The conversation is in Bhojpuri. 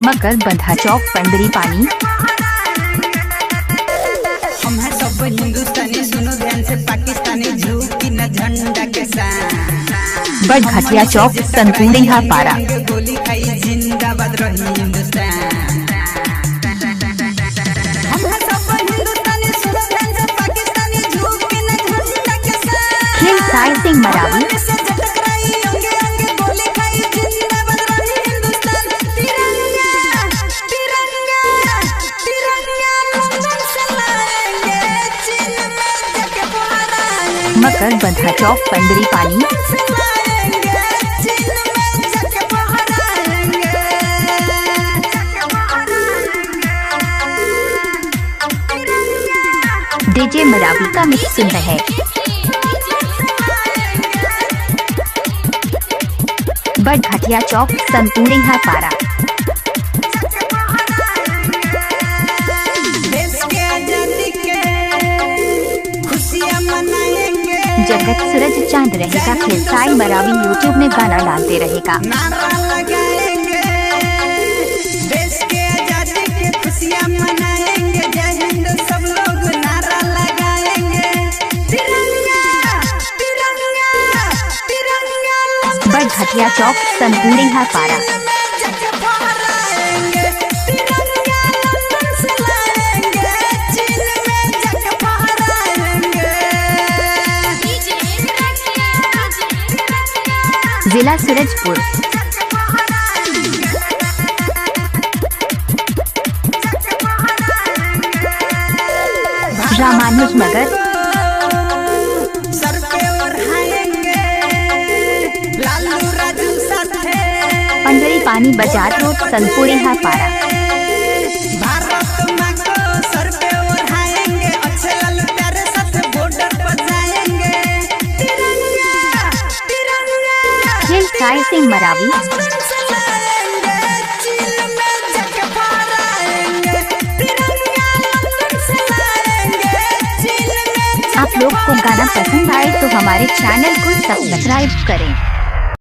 मकर बंधा चौक पंडरी पानी। हम हैं सब हिंदुस्तानी, सुनो ध्यान से पाकिस्तानी, झुकी न झंडा के साथ। बड़घटिया चौक संतुरिया पारा। गोली खाई जिंदाबाद रही हिंदुस्तान। हम हैं सब हिंदुस्तानी, सुनो ध्यान से पाकिस्तानी, झुकी न झंडा के साथ। खेल साय सिंह मरावी। मकर बंधा चौक पंडरी पानी। डीजे मरावी का मिक्स सुन रहे हैं। बड़घटिया चौक संतुरिया पारा। जगत सूरज चांद रहेगा, खेल साई मरावी यूट्यूब में गाना डालते रहेगा। नारा लगाएंगे, देश के आजादी की खुशियां मनाएंगे, जय हिंद सब लोग नारा लगाएंगे। तिरंगा तिरंगा तिरंगा। बड़घटिया चौक संतुरिया पारा। जिला सूरजपुर। रामानुज मगर। सर पे ओढ़ाएंगे, लालू राजू साथे। पंडरी पानी बाजार रोड संतुरिया पारा। भारत माँ को सर पे ओढ़ाएंगे, अच्छे लालू प्यारे साथ बॉर्डर पर जाएंगे। तिरंगा तिरंगा। खेल साय सिंह मरावी। आप लोग को गाना पसंद आए तो हमारे चैनल को सब्सक्राइब करें।